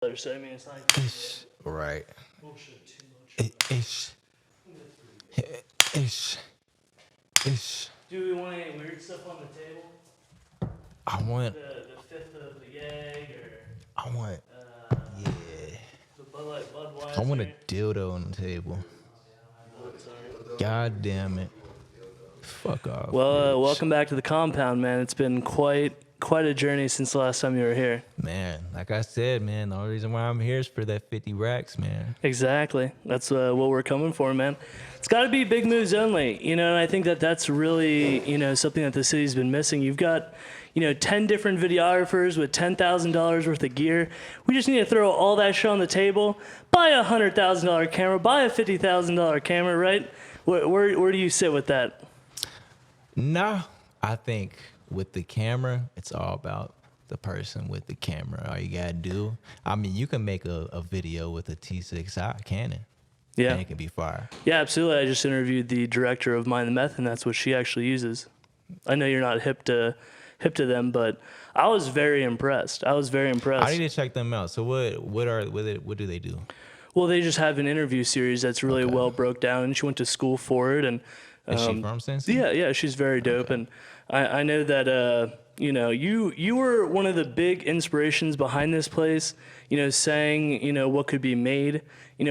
So I mean, it's like Right. bullshit too much. Ish. Ish. Ish. Do we want any weird stuff on the table? I want. The fifth of the Yeg I want. or Yeah. the Bud Light Budweiser. I want a dildo on the table. God damn it. Fuck off. Well, bitch. welcome back to the compound, man. It's been quite a journey since the last time you were here. Man, like I said, man, the only reason why I'm here is for that 50 racks, man. Exactly. That's what we're coming for, man. It's got to be big moves only, and I think that's really, something that the city's been missing. You've got, 10 different videographers with $10,000 worth of gear. We just need to throw all that shit on the table, buy a $100,000 camera, buy a $50,000 camera, right? Where do you sit with that? Nah, I think with the camera, it's all about the person with the camera. All you gotta do, I mean, you can make a video with a T6i Canon. Yeah. And it can be fire. Yeah, absolutely. I just interviewed the director of Mind the Meth, and that's what she actually uses. I know you're not hip to them, but I was very impressed. I I need to check them out. So what do they do? Well, they just have an interview series that's really well broke down, and she went to school for it. And Is she from Cincy? yeah, she's very dope. Okay. And I know that you were one of the big inspirations behind this place. Saying what could be made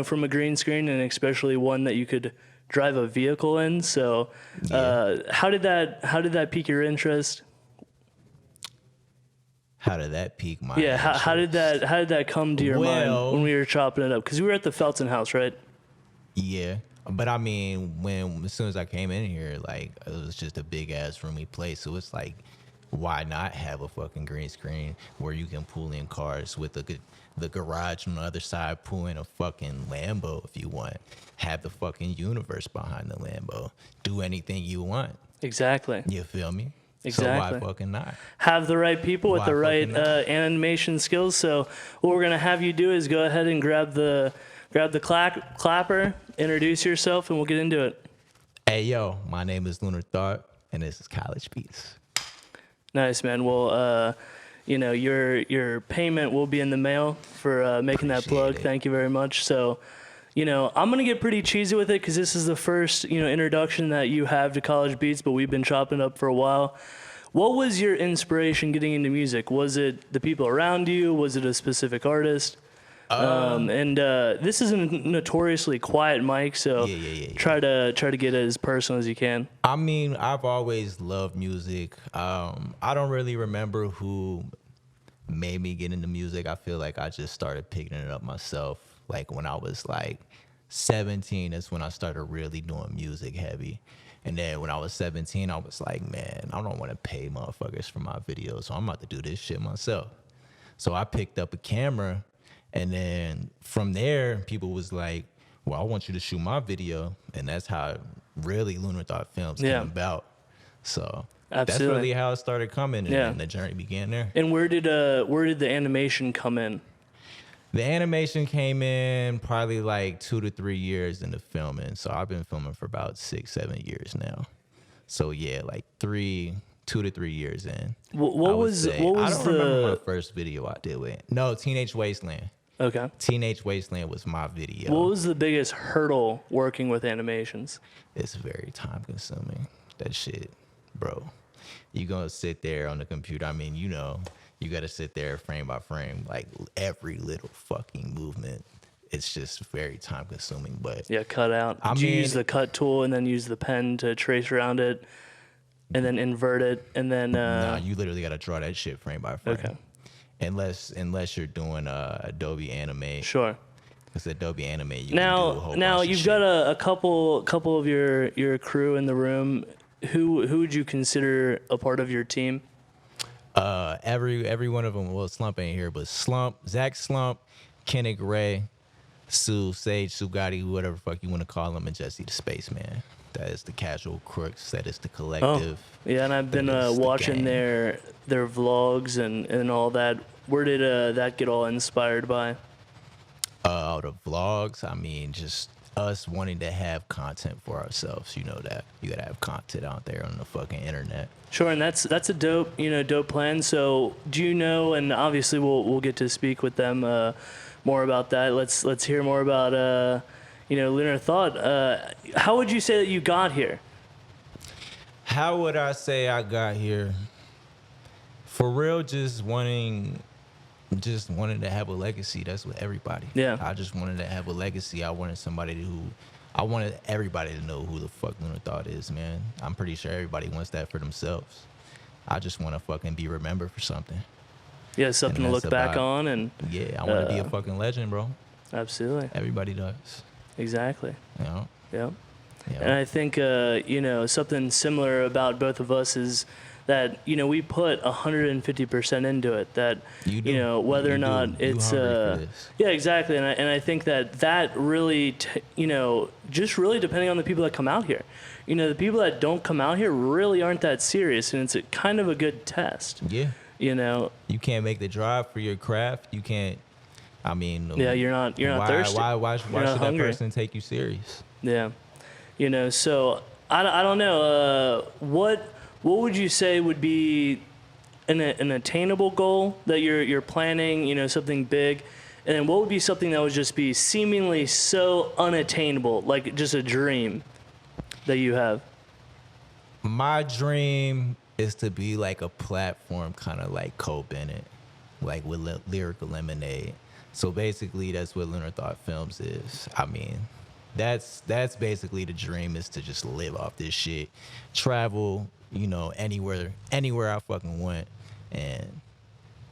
from a green screen, and especially one that you could drive a vehicle in. So how did that pique your interest? How did that pique my Yeah, interest? how did that come to your mind when we were chopping it up? Because we were at the Felton House, right? Yeah, but I mean, as soon as I came in here, like, it was just a big ass roomy place. So it's like, why not have a fucking green screen where you can pull in cars with the garage on the other side, pull in a fucking Lambo if you want, have the fucking universe behind the Lambo, do anything you want. Exactly. You feel me? Exactly. So why fucking not? Have the right people with Why the right fucking not? animation skills. So what we're gonna have you do is go ahead and grab the clapper, introduce yourself, and we'll get into it. Hey yo, my name is Lunar and this is College Beats. Nice, man. Well, your payment will be in the mail for making that plug. Appreciate it. Thank you very much. So, I'm gonna get pretty cheesy with it because this is the first introduction that you have to College Beats, but we've been chopping it up for a while. What was your inspiration getting into music? Was it the people around you? Was it a specific artist? This is a notoriously quiet mic, so Yeah. try to get it as personal as you can. I mean, I've always loved music. I don't really remember who made me get into music. I feel like I just started picking it up myself. Like when I was like 17, that's when I started really doing music heavy. And then when I was 17, I was like, man, I don't want to pay motherfuckers for my videos, so I'm about to do this shit myself. So I picked up a camera, and then from there, people was like, well, I want you to shoot my video. And that's how really Lunar Thought Films came about. So that's Absolutely. really how it started coming, and then the journey began there. And where did the animation come in? The animation came in probably like 2 to 3 years into filming. So I've been filming for about 6-7 years now. So yeah, like 2 to 3 years in. What was I don't remember the my first video I did with. No, Teenage Wasteland. okay? Teenage Wasteland was my video. What was the biggest hurdle working with animations? It's very time consuming. That shit, bro. You gonna sit there on the computer. I mean, you gotta sit there frame by frame, like every little fucking movement. It's just very time consuming. But Yeah, cut out. Did you use the cut tool and then use the pen to trace around it, and then invert it, and then nah, you literally gotta draw that shit frame by frame. Okay. Unless you're doing Adobe Animate. Sure. Because Adobe Animate, you can do a whole Now bunch of you've shit. got a couple of your crew in the room. Who would you consider a part of your team? Every one of them. Well, Slump ain't here, but Zach Slump, Kennick Ray, Sage Sugati, whatever the fuck you want to call him, and Jesse the Spaceman. That is the Casual Crooks. That is the collective. Yeah, and I've been That is the watching gang. their vlogs and all that. Where did that get all inspired by? All the vlogs. I mean, just us wanting to have content for ourselves. You know that you gotta have content out there on the fucking internet. Sure, and that's a dope, dope plan. So do you know? And obviously we'll get to speak with them more about that. Let's hear more about Lunar Thought. How would you say that you got here? How would I say I got here? For real, just wanting to have a legacy. That's what everybody. Yeah. I just wanted to have a legacy. I wanted everybody to know who the fuck Lunar Thought is, man. I'm pretty sure everybody wants that for themselves. I just want to fucking be remembered for something. Yeah, something to look back on. And yeah, I want to be a fucking legend, bro. Absolutely. Everybody does. Exactly. You know? Yeah. Yeah. And I think, something similar about both of us is that, we put 150% into it. That, whether or not it's, yeah, exactly. And I think that really, just really depending on the people that come out here. The people that don't come out here really aren't that serious, and it's kind of a good test. Yeah. You can't make the drive for your craft. You can't, yeah, you're not thirsty. Why should that person take you serious? Yeah. So I don't know. What would you say would be an attainable goal that you're planning? Something big, and then what would be something that would just be seemingly so unattainable, like just a dream that you have? My dream is to be like a platform, kind of like Cole Bennett, like with Lyrical Lemonade. So basically, that's what Lunar Thought Films is. That's basically the dream, is to just live off this shit, travel, anywhere I fucking want, and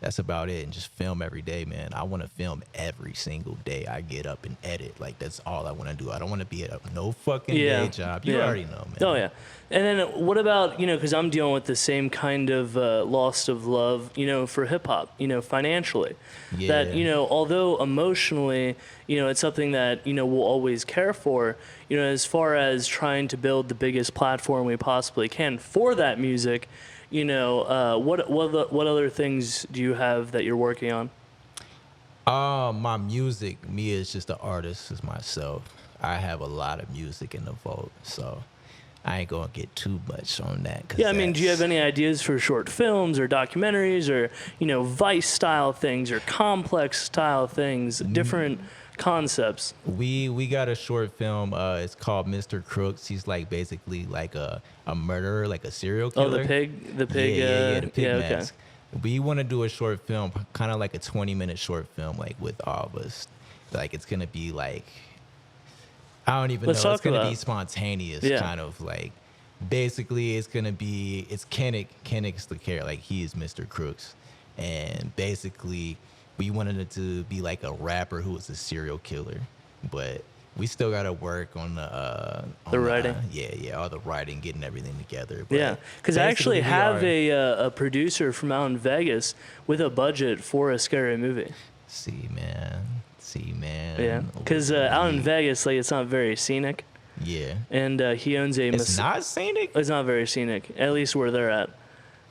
that's about it. And just film every day, man. I want to film every single day I get up and edit. Like, that's all I want to do. I don't want to be at no fucking day job. You already know, man. Oh, yeah. And then what about, because I'm dealing with the same kind of loss of love, for hip-hop, financially. Yeah. That, although emotionally, it's something that, we'll always care for, as far as trying to build the biggest platform we possibly can for that music, what other things do you have that you're working on? My music, me as just an artist, as myself. I have a lot of music in the vault, so I ain't gonna get too much on that. Yeah, do you have any ideas for short films or documentaries or, Vice style things or complex style things, different concepts? We got a short film. It's called Mr. Crooks. He's like basically like a murderer, like a serial killer. Oh, the pig. The pig mask. Okay. We want to do a short film, kind of like a 20-minute short film, like with all of us. Like, it's gonna be like, I don't even know. It's gonna be spontaneous, kind of like. Basically, it's Kennick. Kennick's the character. Like, he is Mr. Crooks, and basically, we wanted it to be like a rapper who was a serial killer, but we still gotta work on the writing. All the writing, getting everything together. But yeah, because I actually have a producer from out in Vegas with a budget for a scary movie. See, man. Yeah, because out in Vegas, like, it's not very scenic. Yeah. And he owns a. It's not scenic. It's not very scenic, at least where they're at.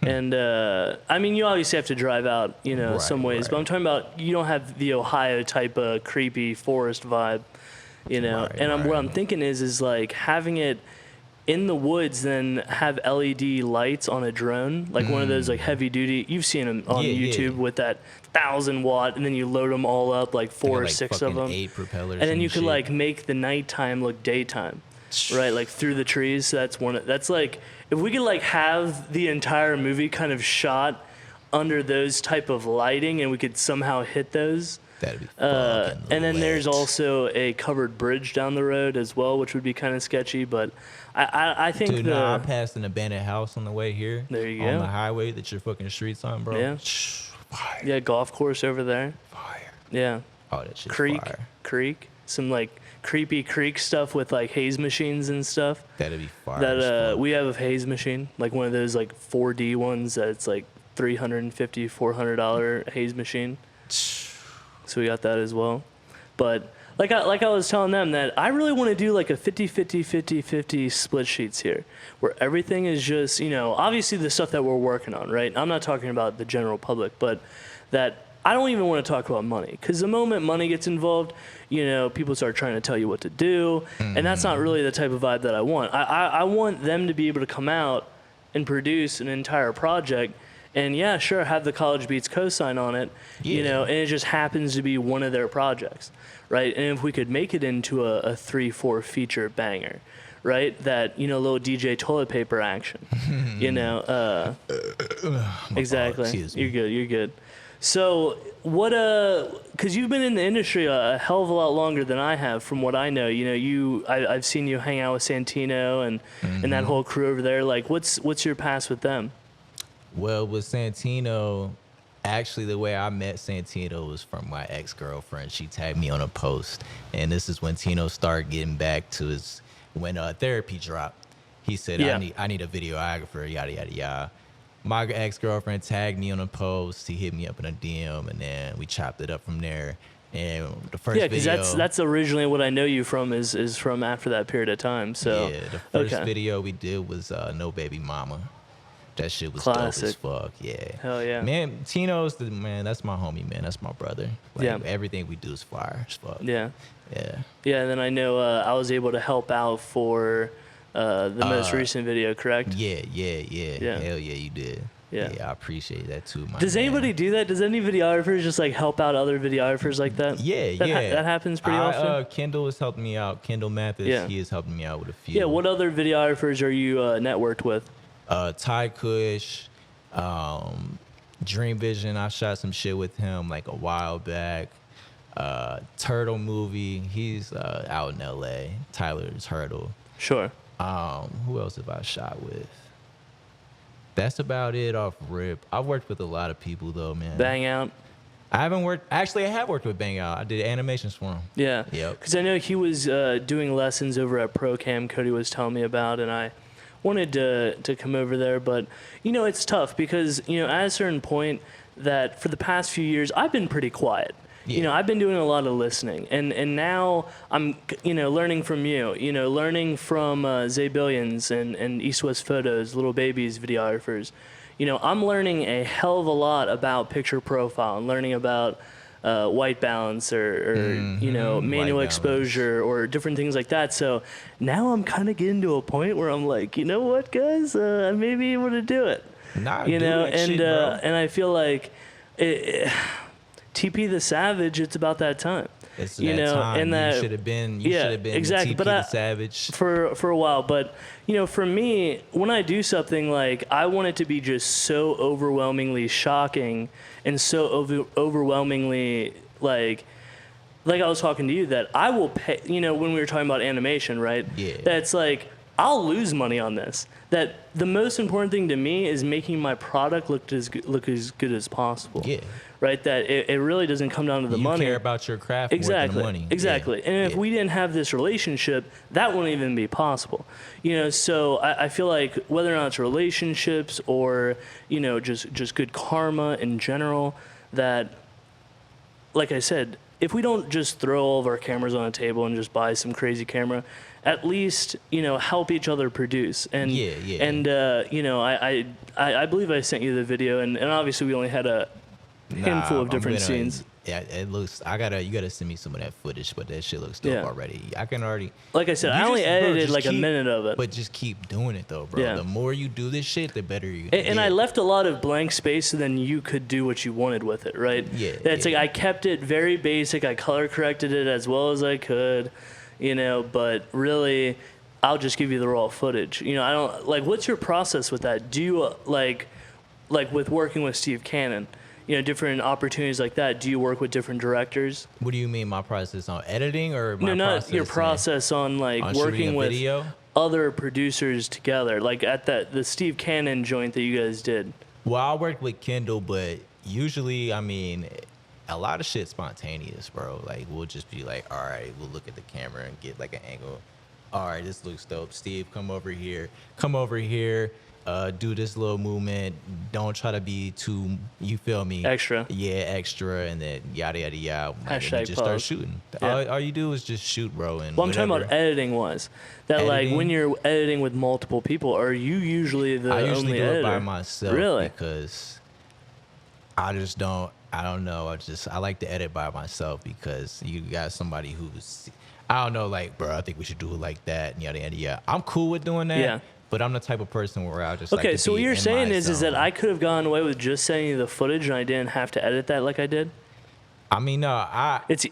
And you obviously have to drive out, some ways. Right. But I'm talking about, you don't have the Ohio type of creepy forest vibe, Right, what I'm thinking is like having it in the woods, then have LED lights on a drone, like one of those like heavy duty. You've seen them on YouTube with that 1,000-watt, and then you load them all up, like 4 or 6 of them, 8 propellers, and then you could like make the nighttime look daytime, right? Like through the trees. So that's like, if we could like have the entire movie kind of shot under those type of lighting, and we could somehow hit those. That'd be and then there's also a covered bridge down the road as well, which would be kind of sketchy. But I think I passed an abandoned house on the way here. There you go. On the highway that your fucking street's on, bro. Yeah. Fire. Yeah, golf course over there. Fire. Yeah. Oh, that shit's fire. Creek. Some like creepy creek stuff with like haze machines and stuff. That'd be fire. That we have a haze machine, like one of those like 4D ones that's like $350, $400 haze machine. So we got that as well. But like I was telling them, that I really want to do like a 50-50 split sheets here, where everything is just, obviously the stuff that we're working on, right? I'm not talking about the general public, but that I don't even want to talk about money, because the moment money gets involved, you know, people start trying to tell you what to do, and that's not really the type of vibe that I want. I want them to be able to come out and produce an entire project, and yeah, sure, have the College Beats cosign on it, you know, and it just happens to be one of their projects, right? And if we could make it into a 3-4 feature banger, right? That, you know, little DJ toilet paper action, you know, exactly. You're good. You're good. So what, cause you've been in the industry a hell of a lot longer than I have, from what I know. You know, I've seen you hang out with Santino and that whole crew over there. Like, what's your past with them? Well, with Santino, actually the way I met Santino was from my ex-girlfriend. She tagged me on a post, and this is when Tino started getting back to his, when Therapy dropped. He said, I need a videographer, yada, yada, yada. My ex-girlfriend tagged me on a post. He hit me up in a DM, and then we chopped it up from there. And the first video, because that's originally what I know you from, is from after that period of time. So yeah, the first video we did was No Baby Mama. That shit was classic. Dope as fuck. Yeah. Hell yeah. Man, Tino's the man. That's my homie, man. That's my brother. Like, yeah. Everything we do is fire as fuck. Yeah. Yeah. Yeah, and then I know I was able to help out for the most recent video, correct? Yeah. Hell yeah, you did. Yeah. I appreciate that too, man. Does anybody do that? Does any videographers just like help out other videographers like that? Yeah, that happens pretty often. Kendall has helped me out. Kendall Mathis, he is helping me out with a few. Yeah, what other videographers are you networked with? Ty Kush, Dream Vision. I shot some shit with him like a while back. Turtle Movie. He's out in LA. Tyler Turtle. Sure. Who else have I shot with? That's about it off rip. I've worked with a lot of people though, man. Bang Out. I haven't worked. Actually, I have worked with Bang Out. I did animations for him. Yeah. Yep. Because I know he was doing lessons over at ProCam. Cody was telling me about, and I wanted to come over there, but you know, it's tough because, you know, at a certain point, that for the past few years I've been pretty quiet. Yeah. You know, I've been doing a lot of listening, and now I'm, you know, learning from you, you know, learning from Zay Billions and East West Photos, Little Babies videographers. You know, I'm learning a hell of a lot about picture profile and learning about white balance or you know, manual exposure or different things like that. So now I'm kind of getting to a point where I'm like, you know what, guys, I may be able to do it. Nah, you know, and shit, bro. And I feel like TP the Savage, it's about that time. It's you that know, time. And that, you should have been. You should have been exactly. TP but the Savage for a while. But you know, for me, when I do something, like I want it to be just so overwhelmingly shocking and so overwhelmingly like I was talking to you, that I will pay. You know, when we were talking about animation, right? Yeah. That's like, I'll lose money on this. That the most important thing to me is making my product look as good as possible. Yeah. Right. That it really doesn't come down to the money. You care about your craft exactly. more than the money. Exactly. Yeah. And if we didn't have this relationship, that wouldn't even be possible. You know. So I feel like whether or not it's relationships or, you know, just good karma in general, that, like I said, if we don't just throw all of our cameras on a table and just buy some crazy camera, at least, you know, help each other produce. And and you know, I believe I sent you the video, and obviously we only had a handful of different scenes. Yeah, it looks. You gotta send me some of that footage, but that shit looks dope already. I can already. Like I said, I only edited like a minute of it. But just keep doing it though, bro. Yeah. The more you do this shit, the better you. And I left a lot of blank space, so then you could do what you wanted with it, right? Yeah. That's like, I kept it very basic. I color corrected it as well as I could, you know. But really, I'll just give you the raw footage. You know, I don't like. What's your process with that? Do you like with working with Steve Cannon? You know, different opportunities like that. Do you work with different directors? What do you mean, my process on editing or my no, not process your process on like working with video? Other producers together, like at the Steve Cannon joint that you guys did? Well, I worked with Kendall, but usually, I mean, a lot of shit spontaneous, bro. Like, we'll just be like, all right, we'll look at the camera and get like an angle. All right, this looks dope. Steve, come over here. Do this little movement. Don't try to be too, you feel me? Extra. Yeah, extra, and then yada yada yada. And then just pause. start shooting. Yeah. All you do is just shoot, bro. And well, I'm talking about editing wise. That editing? like when you're editing with multiple people, are you usually the I usually only do editor? it by myself. Really? Because I just don't. I don't know. I like to edit by myself because you got somebody who's, I don't know, like, bro, I think we should do it like that, and yada yada yada. I'm cool with doing that. Yeah. But I'm the type of person where I just Okay, like to so what be you're in saying my is that zone. I could have gone away with just sending you the footage and I didn't have to edit that like I did? I mean, no,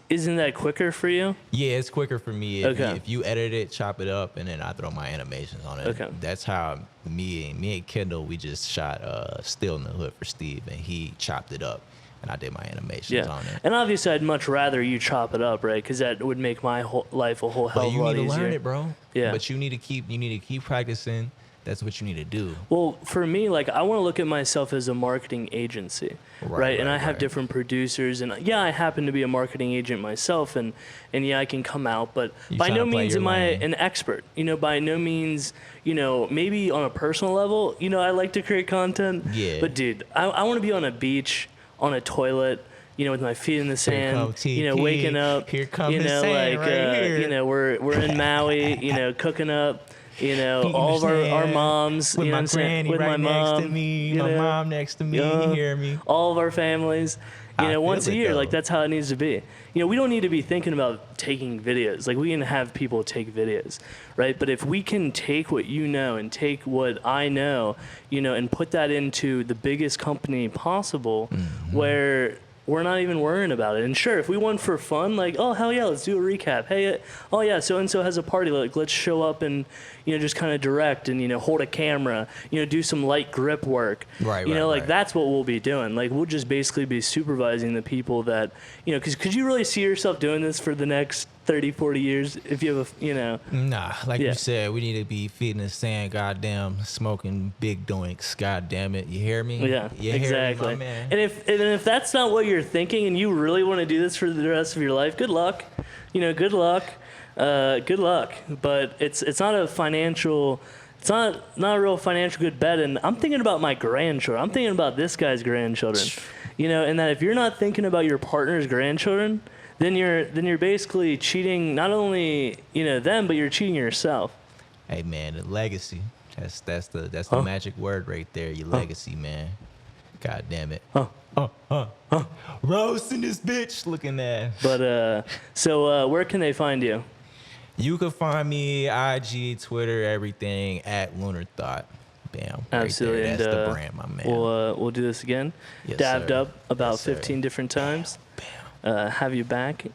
Isn't that quicker for you? yeah, it's quicker for me Okay. if you edit it, chop it up, and then I throw my animations on it. Okay. That's how me and Kendall, we just shot Still in the Hood for Steve, and he chopped it up, and I did my animations Yeah. on it. And obviously, I'd much rather you chop it up, right? Because that would make my whole life a whole hell But of a you lot need to easier. learn it, bro. Yeah. But you need to keep practicing. That's what you need to do. Well, for me, like I want to look at myself as a marketing agency, right? And I have different producers, and yeah, I happen to be a marketing agent myself, and yeah, I can come out, but You by tryna no play means your am I lane. an expert. You know, by no means, you know, maybe on a personal level, you know, I like to create content. Yeah. But dude, I want to be on a beach, on a toilet. You know, with my feet in the sand, come you know, TP. waking up, Here come you the know, sand like, right here. you know, we're in Maui, you know, cooking up, you know, Eating all of the our sand moms, with you know what my I'm saying? granny With right my mom, next to me, you my know? mom next to me. Uh, You hear me? All of our families, you I know, once a feel it, year. though. Like, that's how it needs to be. You know, we don't need to be thinking about taking videos. Like, we can have people take videos, right? But if we can take what you know and take what I know, you know, and put that into the biggest company possible, where we're not even worrying about it. And sure, if we want for fun, like, oh, hell yeah, let's do a recap. Hey, oh yeah, so-and-so has a party. Like, let's show up and, you know, just kind of direct and, you know, hold a camera, you know, do some light grip work. Right, You know, right, like, right. that's what we'll be doing. Like, we'll just basically be supervising the people that, you know, because could you really see yourself doing this for the next 30, 40 years if you have a, you know? Nah, like Yeah. you said, we need to be feeding the sand, goddamn, smoking big doinks, goddamn it. You hear me? Yeah, you exactly. Hear me, my man? And if that's not what you're thinking, and you really want to do this for the rest of your life, good luck. You know, good luck. Good luck. But it's not a financial. It's not a real financial good bet. And I'm thinking about my grandchildren. I'm thinking about this guy's grandchildren. You know, and that if you're not thinking about your partner's grandchildren, then you're basically cheating not only, you know, them, but you're cheating yourself. Hey man, the legacy. That's the magic word right there. Your legacy, man. God damn it. Roasting this bitch looking at. But so where can they find you? You can find me IG, Twitter, everything at Lunar Thought. Bam. Absolutely. Right there. That's And the brand, my man. we'll do this again. Yes, Dabbed sir. up about Yes, sir. 15 different times. Have you back